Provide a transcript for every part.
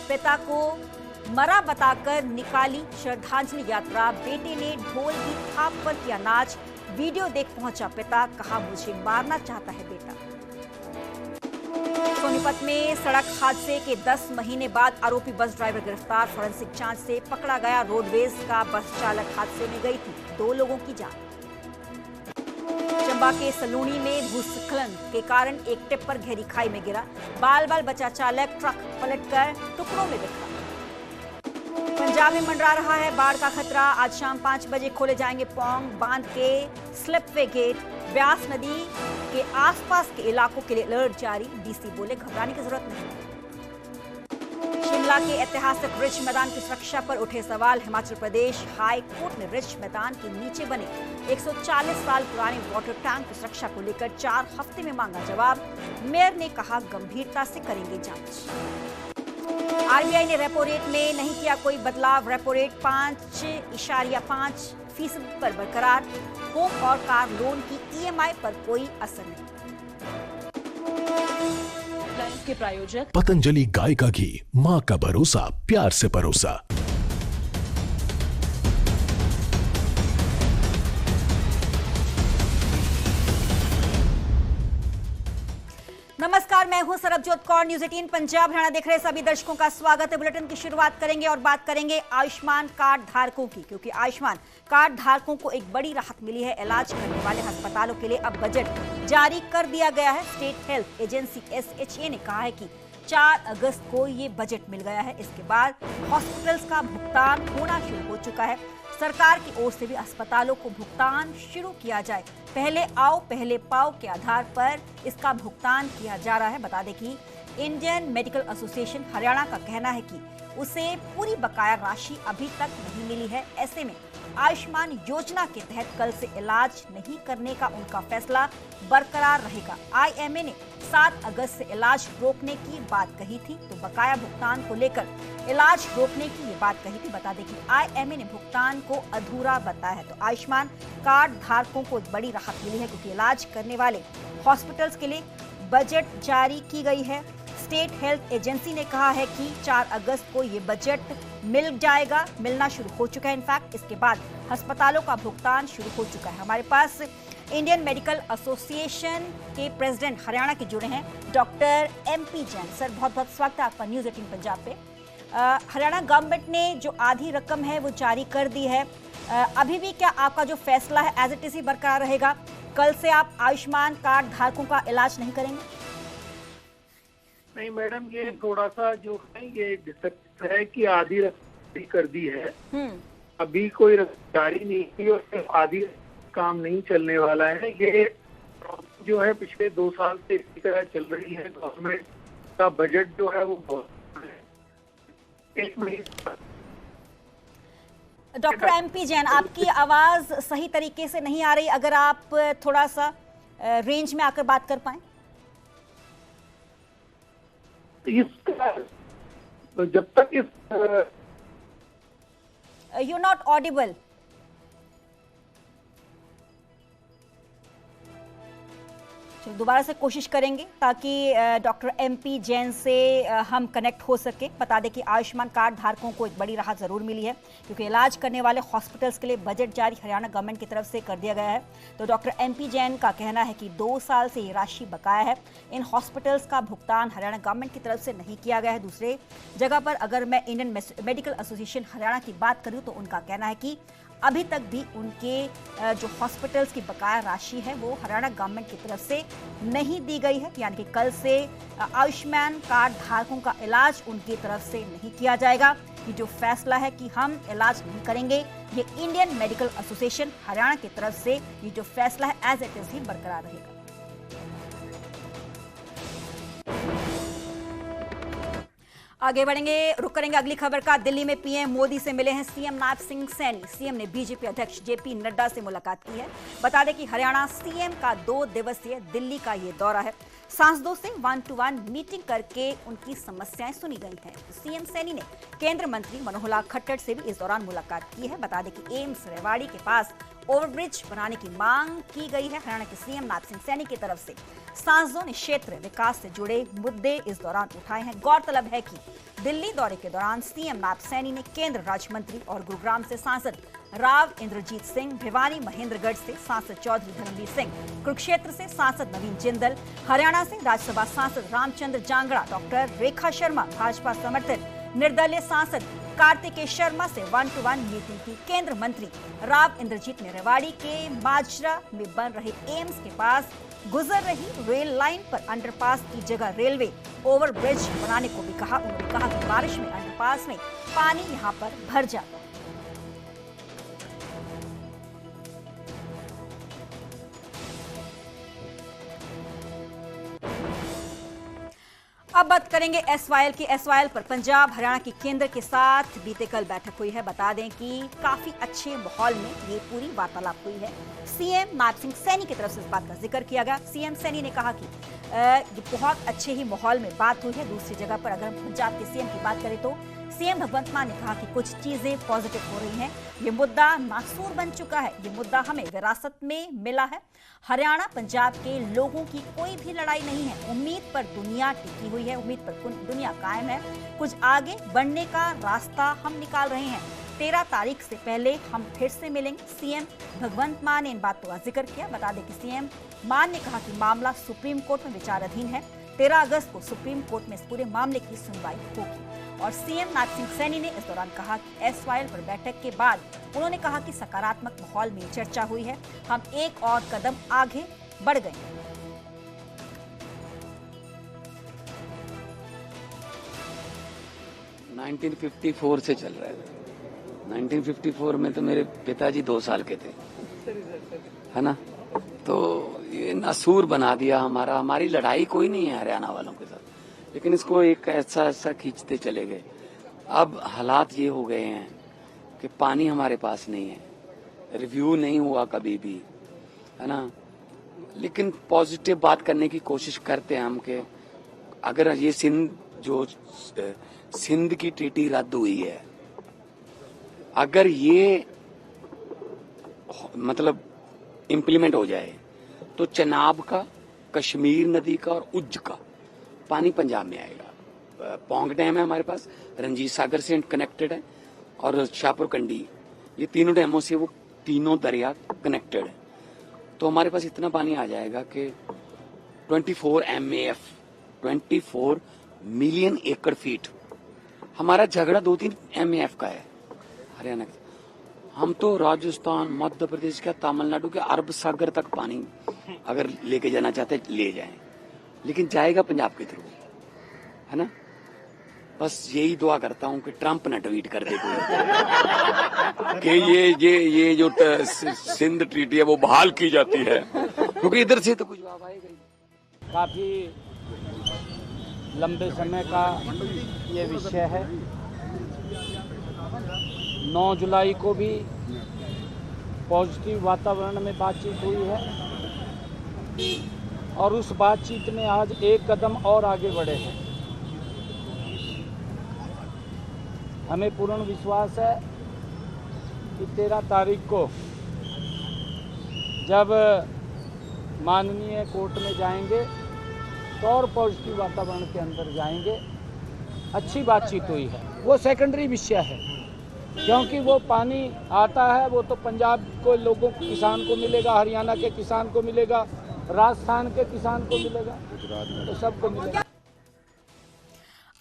पिता को मरा बताकर निकाली श्रद्धांजलि यात्रा। बेटे ने ढोल की थाप पर किया नाच। वीडियो देख पहुंचा पिता, कहा मुझे मारना चाहता है बेटा। सोनीपत में सड़क हादसे के 10 महीने बाद आरोपी बस ड्राइवर गिरफ्तार। फॉरेंसिक जांच से पकड़ा गया। रोडवेज का बस चालक हादसे में गई थी 2 लोगों की जान। चंबा के सलूनी में भूस्खलन के कारण एक टिप्पर गहरी खाई में गिरा। बाल बाल बचा चालक, ट्रक पलटकर टुकड़ों में बिखरा। पंजाब में मंडरा रहा है बाढ़ का खतरा। आज शाम 5 बजे खोले जाएंगे पौंग बांध के स्लिपवे गेट। ब्यास नदी के आसपास के इलाकों के लिए अलर्ट जारी। डीसी बोले घबराने की जरूरत नहीं। शिमला के ऐतिहासिक रिज मैदान की सुरक्षा पर उठे सवाल। हिमाचल प्रदेश हाई कोर्ट ने रिज मैदान के नीचे बने 140 साल पुराने वाटर टैंक की सुरक्षा को लेकर 4 हफ्ते में मांगा जवाब। मेयर ने कहा गंभीरता से करेंगे जांच। आरबीआई ने रेपो रेट में नहीं किया कोई बदलाव। रेपो रेट 5.5% पर बरकरार। होम और कार लोन की ईएमआई पर कोई असर नहीं। लाइफ के प्रायोजक पतंजलि गाय का घी, माँ का भरोसा, प्यार से परोसा। नमस्कार, मैं हूं सरबजोत कौर। न्यूज़ 18 पंजाब हरियाणा देख रहे सभी दर्शकों का स्वागत है। बुलेटिन की शुरुआत करेंगे और बात करेंगे आयुष्मान कार्ड धारकों की, क्योंकि आयुष्मान कार्ड धारकों को एक बड़ी राहत मिली है। इलाज करने वाले अस्पतालों के लिए अब बजट जारी कर दिया गया है। स्टेट हेल्थ एजेंसी SHA ने कहा है कि 4 अगस्त को ये बजट मिल गया है। इसके बाद हॉस्पिटल्स का भुगतान होना शुरू हो चुका है। सरकार की ओर से भी अस्पतालों को भुगतान शुरू किया जाए। पहले आओ पहले पाओ के आधार पर इसका भुगतान किया जा रहा है। बता दें कि इंडियन मेडिकल एसोसिएशन हरियाणा का कहना है कि उसे पूरी बकाया राशि अभी तक नहीं मिली है। ऐसे में आयुष्मान योजना के तहत कल से इलाज नहीं करने का उनका फैसला बरकरार रहेगा। आईएमए ने 7 अगस्त से इलाज रोकने की बात कही थी, तो बकाया भुगतान को लेकर इलाज रोकने की ये बात कही थी। बता दें कि आईएमए ने भुगतान को अधूरा बताया है। तो आयुष्मान कार्ड धारकों को एक बड़ी राहत मिली है, क्योंकि इलाज करने वाले हॉस्पिटल्स के लिए बजट जारी की गई है। स्टेट हेल्थ एजेंसी ने कहा है कि 4 अगस्त को ये बजट मिल जाएगा, मिलना शुरू हो चुका है। इनफैक्ट इसके बाद अस्पतालों का भुगतान शुरू हो चुका है। हमारे पास इंडियन मेडिकल एसोसिएशन के प्रेसिडेंट हरियाणा के जुड़े हैं डॉक्टर MP जैन। सर, बहुत बहुत स्वागत है आपका न्यूज़ 18 पंजाब पे। हरियाणा गवर्नमेंट ने जो आधी रकम है वो जारी कर दी है। अभी भी क्या आपका जो फैसला है एज इट इज ही बरकरार रहेगा? कल से आप आयुष्मान कार्ड धारकों का इलाज नहीं करेंगे? नहीं मैडम, ये थोड़ा सा जो है ये डिफेक्ट है कि आधी रकम कर दी है। अभी कोई रकम जारी नहीं की और सिर्फ आधी काम नहीं चलने वाला है। ये जो है पिछले 2 साल से इसी तरह चल रही है। गवर्नमेंट का बजट जो है वो बहुत डॉक्टर MP जैन, आपकी आवाज सही तरीके से नहीं आ रही। अगर आप थोड़ा सा रेंज में आकर बात कर पाएं। तो जब तक यू नॉट ऑडिबल। दोबारा से कोशिश करेंगे ताकि डॉक्टर MP जैन से हम कनेक्ट हो सके। बता दें कि आयुष्मान कार्ड धारकों को एक बड़ी राहत जरूर मिली है, क्योंकि इलाज करने वाले हॉस्पिटल्स के लिए बजट जारी हरियाणा गवर्नमेंट की तरफ से कर दिया गया है। तो डॉक्टर MP जैन का कहना है कि 2 साल से ये राशि बकाया है। इन हॉस्पिटल्स का भुगतान हरियाणा गवर्नमेंट की तरफ से नहीं किया गया है। दूसरे जगह पर अगर मैं इंडियन मेडिकल एसोसिएशन हरियाणा की बात करूँ तो उनका कहना है कि अभी तक भी उनके जो हॉस्पिटल्स की बकाया राशि है वो हरियाणा गवर्नमेंट की तरफ से नहीं दी गई है। यानी कि कल से आयुष्मान कार्ड धारकों का इलाज उनकी तरफ से नहीं किया जाएगा। ये जो फैसला है कि हम इलाज नहीं करेंगे, ये इंडियन मेडिकल एसोसिएशन हरियाणा की तरफ से ये जो फैसला है एज इट इज ही बरकरार रहेगा। आगे बढ़ेंगे, रुक करेंगे अगली खबर का। दिल्ली में पीएम मोदी से मिले हैं सीएम नवाब सिंह सैनी। सीएम ने बीजेपी अध्यक्ष जेपी नड्डा से मुलाकात की है। बता दें कि हरियाणा सीएम का 2 दिवसीय दिल्ली का ये दौरा है। सांसदों से 1-to-1 मीटिंग करके उनकी समस्याएं सुनी गई हैं। सीएम सैनी ने केंद्रीय मंत्री मनोहर लाल खट्टर से भी इस दौरान मुलाकात की है। बता दें कि एम्स रेवाड़ी के पास ओवरब्रिज बनाने की मांग की गई है। हरियाणा के सीएम नायब सिंह सैनी की तरफ से सांसदों ने क्षेत्र विकास से जुड़े मुद्दे इस दौरान उठाए हैं। गौरतलब है कि दिल्ली दौरे के दौरान सीएम नायब सैनी ने केंद्र राज्य मंत्री और गुरुग्राम से सांसद राव इंद्रजीत सिंह, भिवानी महेंद्रगढ़ से सांसद चौधरी धर्मवीर सिंह, कुरुक्षेत्र से सांसद नवीन जिंदल, हरियाणा से राज्यसभा सांसद रामचंद्र जांगड़ा, डॉक्टर रेखा शर्मा भाजपा समर्थित निर्दलीय सांसद कार्तिकेय शर्मा से 1-to-1 मीटिंग की। केंद्र मंत्री राव इंद्रजीत ने रेवाड़ी के माजरा में बन रहे एम्स के पास गुजर रही रेल लाइन पर अंडरपास की जगह रेलवे ओवरब्रिज बनाने को भी कहा। उन्होंने कहा कि बारिश में अंडरपास में पानी यहां पर भर जाता है। अब बात करेंगे एसवाईएल की। एसवाईएल पर पंजाब हरियाणा की केंद्र के साथ बीते कल बैठक हुई है। बता दें कि काफी अच्छे माहौल में ये पूरी वार्तालाप हुई है। सीएम नायब सिंह सैनी की तरफ से इस बात का जिक्र किया गया। सीएम सैनी ने कहा कि ये बहुत अच्छे ही माहौल में बात हुई है। दूसरी जगह पर अगर हम पंजाब के सीएम की बात करें तो सीएम भगवंत मान ने कहा कि कुछ चीजें पॉजिटिव हो रही हैं। ये मुद्दा नासूर बन चुका है। ये मुद्दा हमें विरासत में मिला है। हरियाणा पंजाब के लोगों की कोई भी लड़ाई नहीं है। उम्मीद पर दुनिया टिकी हुई है, उम्मीद पर दुनिया कायम है। कुछ आगे बढ़ने का रास्ता हम निकाल रहे हैं। 13 तारीख से पहले हम फिर से मिलेंगे। सीएम भगवंत मान ने इन बातों का जिक्र किया। बता दें कि सीएम मान ने कहा कि मामला सुप्रीम कोर्ट में विचाराधीन है। 13 अगस्त को सुप्रीम कोर्ट में इस पूरे मामले की सुनवाई होगी। और सीएम नायब सिंह सैनी ने इस दौरान कहा कि एसवाईएल पर बैठक के बाद उन्होंने कहा कि सकारात्मक माहौल में चर्चा हुई है। हम एक और कदम आगे बढ़ गए। 1954 से चल रहा है। 1954 में तो मेरे पिताजी 2 साल के थे, है ना। तो ये नासूर बना दिया हमारी लड़ाई कोई नहीं है हरियाणा वालों के साथ, लेकिन इसको एक ऐसा खींचते चले गए। अब हालात ये हो गए हैं कि पानी हमारे पास नहीं है, रिव्यू नहीं हुआ कभी भी, है ना। लेकिन पॉजिटिव बात करने की कोशिश करते हैं हम कि अगर ये सिंध की ट्रीटी रद्द हुई है, अगर ये मतलब इम्प्लीमेंट हो जाए तो चनाब का, कश्मीर नदी का और उज्ज का पानी पंजाब में आएगा। पौंग डैम है हमारे पास, रंजीत सागर से कनेक्टेड है, और शाहपुर कंडी, ये तीनों डैमों से वो तीनों दरिया कनेक्टेड है। तो हमारे पास इतना पानी आ जाएगा कि 24 MAF 24 मिलियन एकड़ फीट। हमारा झगड़ा 2-3 MAF का है हरियाणा का। हम तो राजस्थान, मध्य प्रदेश का, तमिलनाडु के अरब सागर तक पानी अगर लेके जाना चाहते हैं ले जाएं, लेकिन जाएगा पंजाब के थ्रू, है ना। बस यही दुआ करता हूं कि ट्रंप न ट्वीट कर दे कोई कि ये जो सिंध ट्रीटी है वो बहाल की जाती है, क्योंकि इधर से तो कुछ जवाब आएगा ही। काफी लंबे समय का ये विषय है। 9 जुलाई को भी पॉजिटिव वातावरण में बातचीत हुई है, और उस बातचीत में आज एक कदम और आगे बढ़े हैं। हमें पूर्ण विश्वास है कि 13 तारीख को जब माननीय कोर्ट में जाएंगे तो और पॉजिटिव वातावरण के अंदर जाएंगे। अच्छी बातचीत हुई है, वो सेकेंडरी विषय है, क्योंकि वो पानी आता है वो तो पंजाब को लोगों को, किसान को मिलेगा, हरियाणा के किसान को मिलेगा, राजस्थान के किसान को मिलेगा, तो सबको मिलेगा।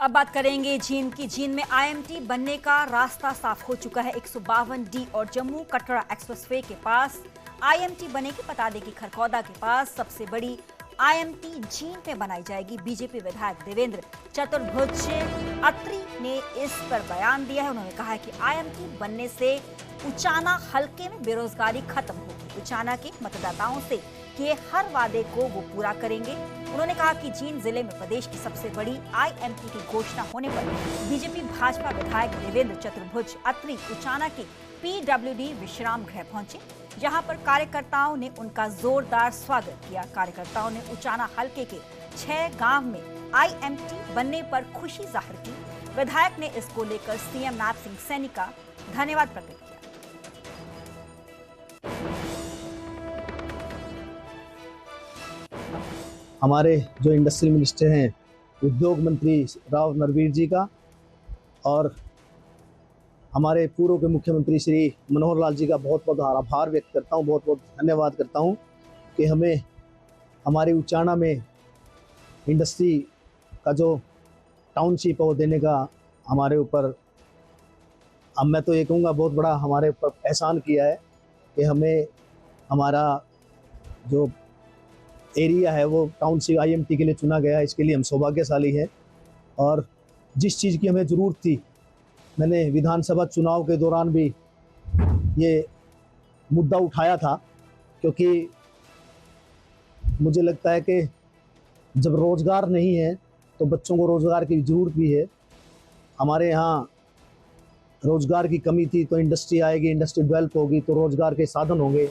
अब बात करेंगे जींद की। जींद में IMT बनने का रास्ता साफ हो चुका है। 152D और जम्मू कटरा एक्सप्रेसवे के पास IMT बनेगी। बता दें कि खरखौदा के पास सबसे बड़ी IMT जींद में बनाई जाएगी। बीजेपी विधायक देवेंद्र चतुर्भुज अत्री ने इस पर बयान दिया है। उन्होंने कहा है कि IMT बनने से उचाना हलके में बेरोजगारी खत्म होगी। उचाना के मतदाताओं से किए हर वादे को वो पूरा करेंगे। उन्होंने कहा कि जींद जिले में प्रदेश की सबसे बड़ी IMT की घोषणा होने पर बीजेपी भाजपा विधायक देवेंद्र चतुर्भुज अत्री उचाना के PWD विश्राम गृह पहुंचे, जहां पर कार्यकर्ताओं ने उनका जोरदार स्वागत किया। कार्यकर्ताओं ने उचाना हलके के 6 गांव में IMT बनने पर खुशी जाहिर की। विधायक ने इसको लेकर सीएम नायब सिंह सैनी का धन्यवाद प्रकट किया। हमारे जो इंडस्ट्रियल मिनिस्टर हैं उद्योग मंत्री राव नरवीर जी का, और हमारे पूर्व के मुख्यमंत्री श्री मनोहर लाल जी का बहुत बहुत आभार व्यक्त करता हूँ, बहुत बहुत धन्यवाद करता हूँ कि हमें हमारे उचाना में इंडस्ट्री का जो टाउनशिप है वो देने का हमारे ऊपर, अब मैं तो ये कहूँगा बहुत बड़ा हमारे ऊपर एहसान किया है कि हमें हमारा जो एरिया है वो टाउनशिप IMT के लिए चुना गया है। इसके लिए हम सौभाग्यशाली हैं। और जिस चीज़ की हमें ज़रूरत थी, मैंने विधानसभा चुनाव के दौरान भी ये मुद्दा उठाया था, क्योंकि मुझे लगता है कि जब रोज़गार नहीं है तो बच्चों को रोज़गार की ज़रूरत भी है। हमारे यहाँ रोज़गार की कमी थी, तो इंडस्ट्री आएगी, इंडस्ट्री डेवलप होगी तो रोज़गार के साधन होंगे।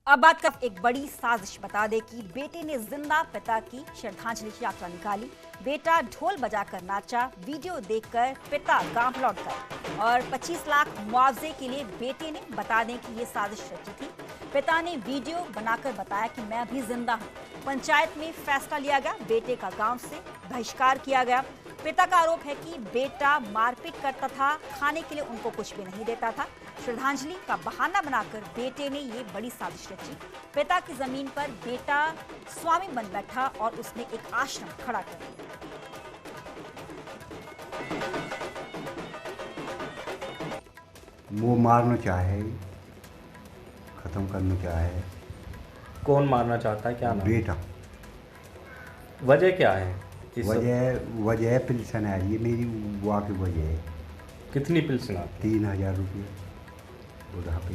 अब बात कर एक बड़ी साजिश बता दे कि बेटे ने जिंदा पिता की श्रद्धांजलि यात्रा निकाली। बेटा ढोल बजाकर नाचा, वीडियो देखकर पिता गांव लौट गए और 25 लाख मुआवजे के लिए बेटे ने बता दें कि ये साजिश रची थी। पिता ने वीडियो बनाकर बताया कि मैं अभी जिंदा हूँ। पंचायत में फैसला लिया गया, बेटे का गांव से बहिष्कार किया गया। पिता का आरोप है कि बेटा मारपीट करता था, खाने के लिए उनको कुछ भी नहीं देता था। श्रद्धांजलि का बहाना बनाकर बेटे ने ये बड़ी साजिश रची। पिता की जमीन पर बेटा स्वामी बन बैठा और उसने एक आश्रम खड़ा कर दिया। वो मारना चाहे, खत्म करना चाहे। कौन मारना चाहता है, क्या नाम? बेटा। वजह क्या है? वजह पेंशन है, ये मेरी बुआ की वजह है। कितनी पेंशन आती? 3000 रुपये बुढ़ापे।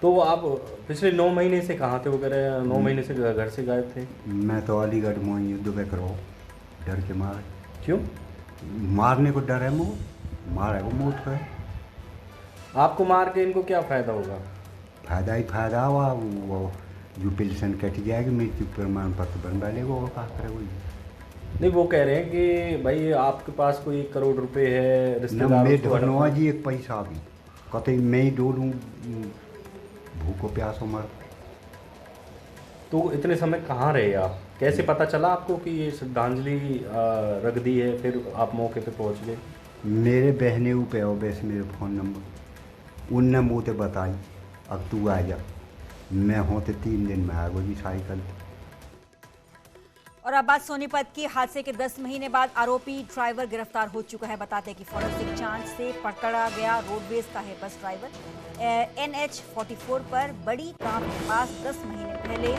तो आप पिछले 9 महीने से कहाँ थे वगैरह? 9 महीने से घर से गायब थे? मैं तो अलीगढ़ में युद्ध में करो, डर के मारे। क्यों? मारने को डर है, मुझे मार है वो मौत का है। आपको मार के इनको क्या फ़ायदा होगा? फायदा ही फायदा हुआ, वो जो पेंशन कट जाएगी, मृत्यु प्रमाण पत्र बनवा लेगा, वो क्या करे वही। नहीं, वो कह रहे हैं कि भाई आपके पास कोई 1 करोड़ रुपए है, रिश्तेदार जी एक पैसा भी कतई मैं ही डोलूँ, भूखो प्यासो मर। तो इतने समय कहाँ रहे आप? कैसे पता चला आपको कि ये श्रद्धांजलि रख दी है, फिर आप मौके पे पहुँच गए? मेरे बहने पे हो वैसे मेरे फ़ोन नंबर उनने मुँह ते बताई, अब तू आ जा। मैं होते 3 दिन में आ गई साइकिल। और अब बात सोनीपत की हादसे के 10 महीने बाद आरोपी ड्राइवर गिरफ्तार हो चुका है। बताते हैं कि फॉरेंसिक जांच से पकड़ा गया रोडवेज का है बस ड्राइवर। NH 44 पर बड़ी गांव के पास 10 महीने पहले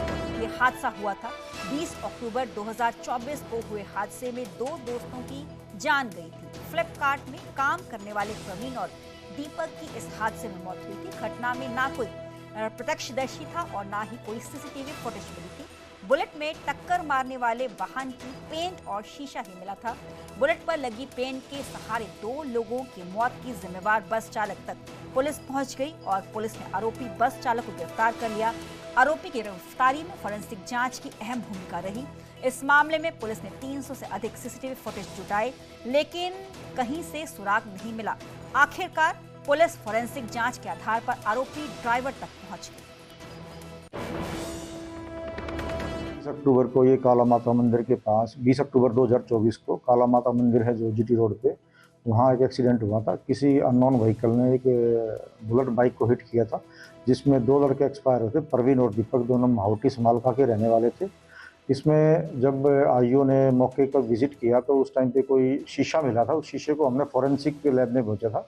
ये हादसा हुआ था। 20 अक्टूबर 2024 को हुए हादसे में 2 दोस्तों की जान गई थी। फ्लिपकार्ट में काम करने वाले प्रवीण और दीपक की इस हादसे में मौत हुई थी। घटना में ना कोई प्रत्यक्षदर्शी था और ना ही कोई CCTV फुटेज मिली थी। बुलेट में टक्कर मारने वाले वाहन की पेंट और शीशा ही मिला था। बुलेट पर लगी पेंट के सहारे 2 लोगों की मौत की जिम्मेवार बस चालक तक पुलिस पहुंच गई और पुलिस ने आरोपी बस चालक को गिरफ्तार कर लिया। आरोपी की गिरफ्तारी में फॉरेंसिक जांच की अहम भूमिका रही। इस मामले में पुलिस ने 300 से अधिक CCTV फुटेज जुटाए, लेकिन कहीं से सुराग नहीं मिला। आखिरकार पुलिस फॉरेंसिक जांच के आधार पर आरोपी ड्राइवर तक पहुंच गई। 20 अक्टूबर को ये काला माता मंदिर के पास, 20 अक्टूबर 2024 को काला माता मंदिर है जो GT रोड पे, वहाँ एक एक्सीडेंट हुआ था। किसी अननोन व्हीकल ने एक बुलेट बाइक को हिट किया था, जिसमें 2 लड़के एक्सपायर हुए थे, प्रवीण और दीपक, दोनों माहौटी समालका के रहने वाले थे। इसमें जब IO ने मौके पर विजिट किया तो उस टाइम पे कोई शीशा मिला था। उस शीशे को हमने फॉरेंसिक लैब में भेजा था।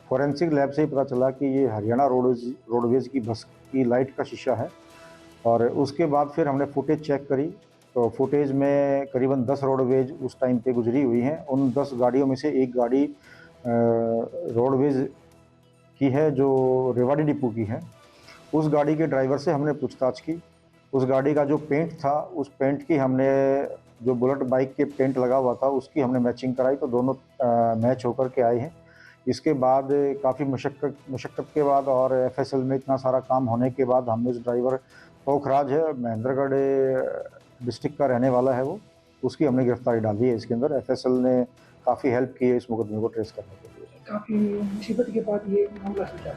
फॉरेंसिक लैब से ही पता चला कि ये हरियाणा रोडवेज की बस की लाइट का शीशा है। और उसके बाद फिर हमने फुटेज चेक करी तो फुटेज में करीबन 10 रोडवेज उस टाइम पे गुजरी हुई हैं। उन 10 गाड़ियों में से एक गाड़ी रोडवेज की है जो रेवाड़ी डिपो की है। उस गाड़ी के ड्राइवर से हमने पूछताछ की। उस गाड़ी का जो पेंट था, उस पेंट की हमने, जो बुलेट बाइक के पेंट लगा हुआ था उसकी हमने मैचिंग कराई, तो दोनों मैच होकर के आए हैं। इसके बाद काफ़ी मशक्क़त के बाद और FSL में इतना सारा काम होने के बाद हमने उस ड्राइवर पोखराज है, महेंद्रगढ़ डिस्ट्रिक्ट का रहने वाला है वो, उसकी हमने गिरफ्तारी डाली है इसके अंदर। FSL ने काफ़ी हेल्प की है इस मुकदमे को ट्रेस करने के लिए। काफ़ी मुसीबत के बाद ये मामला सुलझा।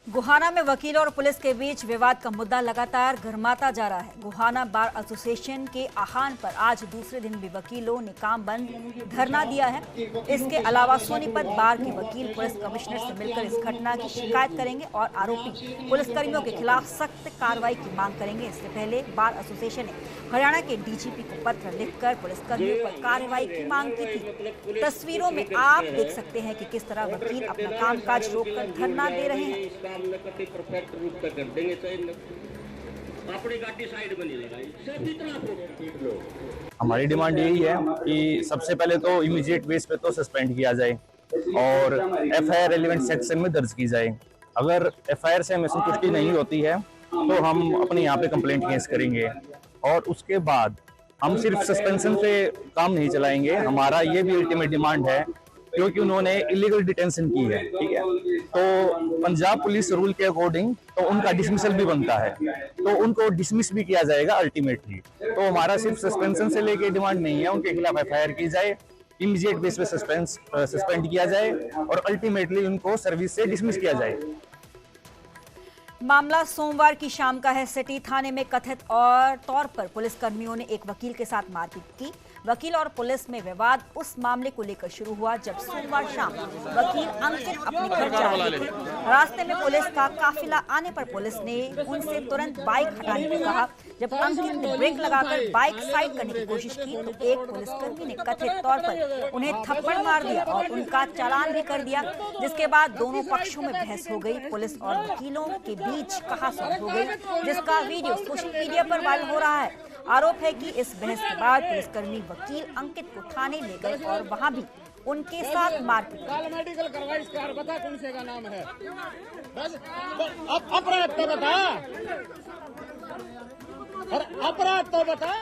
गोहाना में वकील और पुलिस के बीच विवाद का मुद्दा लगातार गर्माता जा रहा है। गोहाना बार एसोसिएशन के आह्वान पर आज दूसरे दिन भी वकीलों ने काम बंद धरना दिया है। इसके अलावा सोनीपत बार के वकील पुलिस कमिश्नर से मिलकर इस घटना की शिकायत करेंगे और आरोपी पुलिसकर्मियों के खिलाफ सख्त कार्रवाई की मांग करेंगे। इससे पहले बार एसोसिएशन ने हरियाणा के डीजीपी को पत्र लिखकर पुलिसकर्मियों पर कार्रवाई की मांग की थी। तस्वीरों में आप देख सकते हैं कि किस तरह वकील अपना कामकाज रोककर धरना दे रहे हैं। हमारी डिमांड यही है कि सबसे पहले तो इमीडिएट बेस पे तो सस्पेंड किया जाए और एफआईआर रेलेवेंट सेक्शन में दर्ज की जाए। अगर एफआईआर से हमें संतुष्टि नहीं होती है तो हम अपने यहाँ पे कंप्लेंट केस करेंगे और उसके बाद हम सिर्फ सस्पेंशन से काम नहीं चलाएंगे। हमारा ये भी अल्टीमेट डिमांड है क्योंकि उन्होंने इलीगल डिटेंशन की है, ठीक है, तो पंजाब पुलिस रूल के अकॉर्डिंग तो उनका डिसमिसल भी बनता है, तो उनको डिसमिस भी किया जाएगा अल्टीमेटली। तो हमारा सिर्फ सस्पेंशन से लेके डिमांड नहीं है, उनके खिलाफ एफआईआर की जाए, इमीडिएट बेस पे सस्पेंड किया जाए और अल्टीमेटली उनको सर्विस से डिसमिस किया जाए। मामला सोमवार की शाम का है। सिटी थाने में कथित और तौर पर पुलिसकर्मियों ने एक वकील के साथ मारपीट की। वकील और पुलिस में विवाद उस मामले को लेकर शुरू हुआ जब सोमवार शाम वकील अंकित अपने घर जा रहे थे। रास्ते में पुलिस का काफिला आने पर पुलिस ने उनसे तुरंत बाइक हटाने को कहा। जब अंकित ने ब्रेक लगाकर बाइक साइड करने की कोशिश की तो एक पुलिसकर्मी ने कथित तौर पर उन्हें थप्पड़ मार दिया और उनका चालान भी कर दिया, जिसके बाद दोनों पक्षों में बहस हो गई। पुलिस और वकीलों के बीच कहासुनी हो गई, जिसका वीडियो सोशल मीडिया पर वायरल हो रहा है। आरोप है कि इस बहस के बाद पुलिसकर्मी वकील अंकित को थाने ले गए और वहां भी उनके साथ मारपीट की। मेडिकल करवा, इसका बता कौन से का नाम है, बस अपराध तो बता, अपराध तो बता।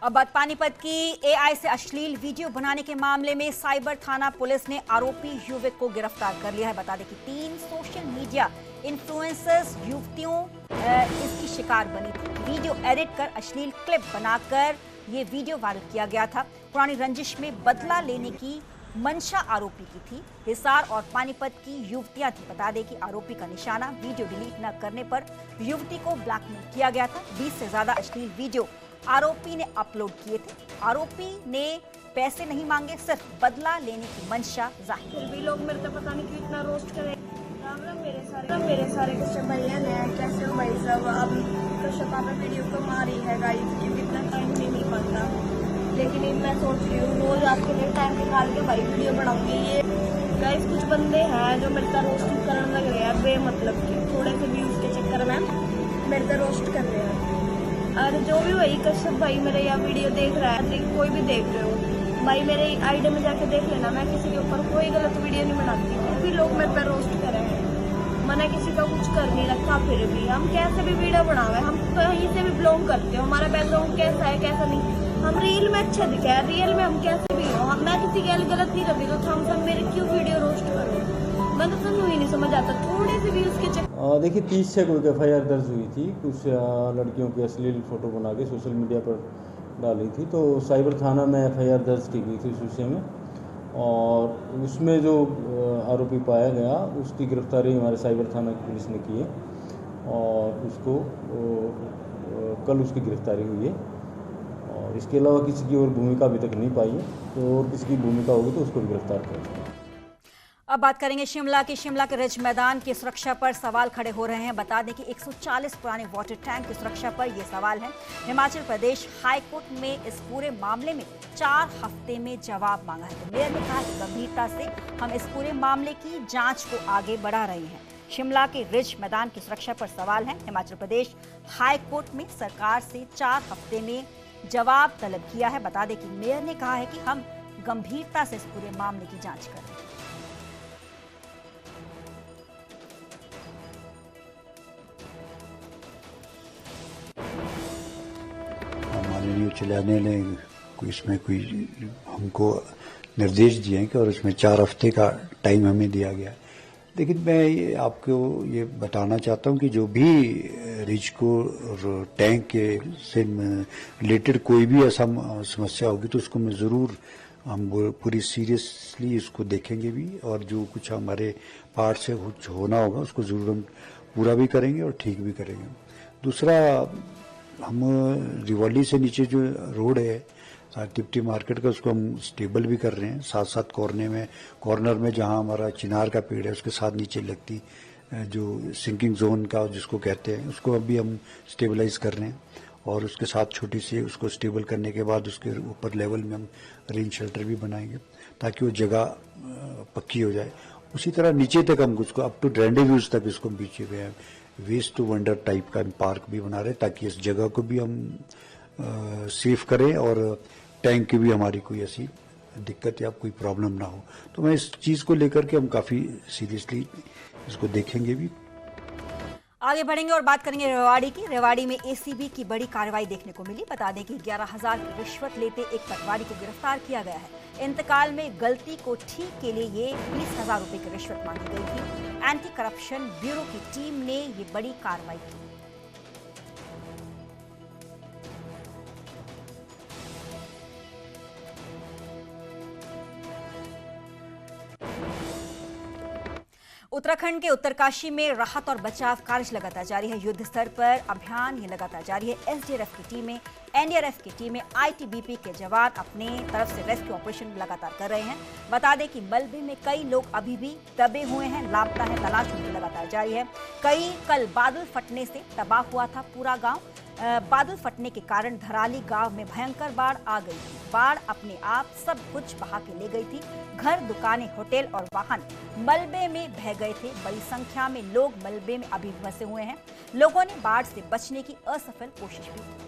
अब बात पानीपत की। एआई से अश्लील वीडियो बनाने के मामले में साइबर थाना पुलिस ने आरोपी युवक को गिरफ्तार कर लिया है। बता दें कि 3 सोशल मीडिया इन्फ्लुएंसर्स युवतियों इसकी शिकार बनी थी। वीडियो एडिट कर अश्लील क्लिप बनाकर ये वीडियो वायरल किया गया था। पुरानी रंजिश में बदला लेने की मंशा आरोपी की थी। हिसार और पानीपत की युवतियां थी। बता दें कि आरोपी का निशाना वीडियो डिलीट न करने पर युवती को ब्लैकमेल किया गया था। 20 से ज्यादा अश्लील वीडियो आरोपी ने अपलोड किए थे। आरोपी ने पैसे नहीं मांगे, सिर्फ बदला लेने की मंशा जाहिर। भी लोग मेरे को पता नहीं क्यों इतना रोस्ट करे। मेरे सारे कश्यप भैया ने कैसे हो भाई साहब, अब कश्यप आपने वीडियो को मारी है गाइस, ये कितना टाइम नहीं मिल पाता, लेकिन मैं सोच रही हूँ रोज आपके लिए टाइम निकाल के भाई वीडियो बनाऊंगी। ये गाइस कुछ बंदे हैं जो मेरे का रोस्ट करने लग रहे हैं बेमतलब के, थोड़े से व्यूज के चक्कर में मेरे का रोस्ट कर रहे हैं। और जो भी भाई कश्यप भाई मेरे यहाँ वीडियो देख रहा है, कोई भी देख रहे हो भाई, मेरे आईडी में जाके देख लेना, मैं किसी के ऊपर कोई गलत वीडियो नहीं बनाती। फिर भी लोग मेरे पर रोस्ट कर रहे हैं, मैंने किसी का कुछ कर नहीं रखा। फिर भी हम कैसे भी वीडियो बनावे, हम कहीं से भी बिलोंग करते हो, हमारा बैकग्राउंड कैसा है कैसा नहीं, हम रील में अच्छे दिखे हैं, रियल में हम कैसे भी हो, मैं किसी के गलत नहीं रखी, तो हम सब मेरे क्यों वीडियो रोस्ट करो, मैं तो समझ ही नहीं समझ आता। थोड़े से व्यूज के देखिए 30 से कोई एफआईआर दर्ज हुई थी, कुछ लड़कियों की अश्लील फोटो बना के सोशल मीडिया पर डाली थी, तो साइबर थाना में एफआईआर दर्ज की गई थी उस विषय में, और उसमें जो आरोपी पाया गया उसकी गिरफ्तारी हमारे साइबर थाना की पुलिस ने की है और उसको कल उसकी गिरफ्तारी हुई है। और इसके अलावा किसी की और भूमिका अभी तक नहीं पाई है, तो और किसी की भूमिका होगी तो उसको भी गिरफ्तार करेंगे। अब बात करेंगे शिमला के रिज मैदान की सुरक्षा पर सवाल खड़े हो रहे हैं। बता दें कि 140 पुराने वाटर टैंक की सुरक्षा पर ये सवाल है। हिमाचल प्रदेश हाई कोर्ट में इस पूरे मामले में 4 हफ्ते में जवाब मांगा है। तो मेयर ने कहा कि गंभीरता से हम इस पूरे मामले की जांच को आगे बढ़ा रहे हैं। शिमला के रिज मैदान की सुरक्षा पर सवाल है। हिमाचल प्रदेश हाई कोर्ट में सरकार से 4 हफ्ते में जवाब तलब किया है। बता दें कि मेयर ने कहा है कि हम गंभीरता से इस पूरे मामले की जांच कर रहे हैं। हमारे न्यूज चलाने ने इसमें कोई हमको निर्देश दिए हैं कि और इसमें 4 हफ्ते का टाइम हमें दिया गया है। लेकिन मैं आपको ये बताना चाहता हूँ कि जो भी रिज को टैंक के से रिलेटेड कोई भी ऐसा समस्या होगी तो उसको मैं ज़रूर हम पूरी सीरियसली इसको देखेंगे भी, और जो कुछ हमारे पार्ट से कुछ होना होगा उसको जरूर हम पूरा भी करेंगे और ठीक भी करेंगे। दूसरा, हम रिवॉली से नीचे जो रोड है तिप्टी मार्केट का, उसको हम स्टेबल भी कर रहे हैं। साथ साथ कॉर्नर में जहां हमारा चिनार का पेड़ है उसके साथ नीचे लगती जो सिंकिंग जोन का जिसको कहते हैं, उसको अभी हम स्टेबलाइज कर रहे हैं, और उसके साथ छोटी सी उसको स्टेबल करने के बाद उसके ऊपर लेवल में हम रेन शेल्टर भी बनाएंगे ताकि वो जगह पक्की हो जाए। उसी तरह नीचे तक हम उसको अप टू ड्रेनेज यूज तक इसको पीछे हुए वेस्ट टू वंडर टाइप का पार्क भी बना रहे हैं ताकि इस जगह को भी हम सेफ करें और टैंक की भी हमारी कोई ऐसी दिक्कत या कोई प्रॉब्लम ना हो। तो मैं इस चीज़ को लेकर के हम काफ़ी सीरियसली इसको देखेंगे भी। आगे बढ़ेंगे और बात करेंगे रेवाड़ी की। रेवाड़ी में एसीबी की बड़ी कार्रवाई देखने को मिली। बता दें कि 11,000 की रिश्वत लेते एक पटवारी को गिरफ्तार किया गया है। इंतकाल में गलती को ठीक के लिए ये 20,000 रुपए की रिश्वत मांगी गई थी। एंटी करप्शन ब्यूरो की टीम ने ये बड़ी कार्रवाई की। उत्तराखंड के उत्तरकाशी में राहत और बचाव कार्य लगातार जारी है। युद्ध स्तर पर अभियान ये लगातार जारी है। एसडीआरएफ की टीमें, एनडीआरएफ की टीमें, आईटीबीपी के जवान अपने तरफ से रेस्क्यू ऑपरेशन लगातार कर रहे हैं। बता दें कि मलबे में कई लोग अभी भी दबे हुए हैं, लापता है, तलाश उनकी लगातार जारी है। कल बादल फटने से तबाह हुआ था पूरा गांव। बादल फटने के कारण धराली गांव में भयंकर बाढ़ आ गई थी। बाढ़ अपने आप सब कुछ बहा के ले गई थी। घर, दुकानें, होटल और वाहन मलबे में बह गए थे। बड़ी संख्या में लोग मलबे में अभी फंसे हुए हैं। लोगों ने बाढ़ से बचने की असफल कोशिश भी की।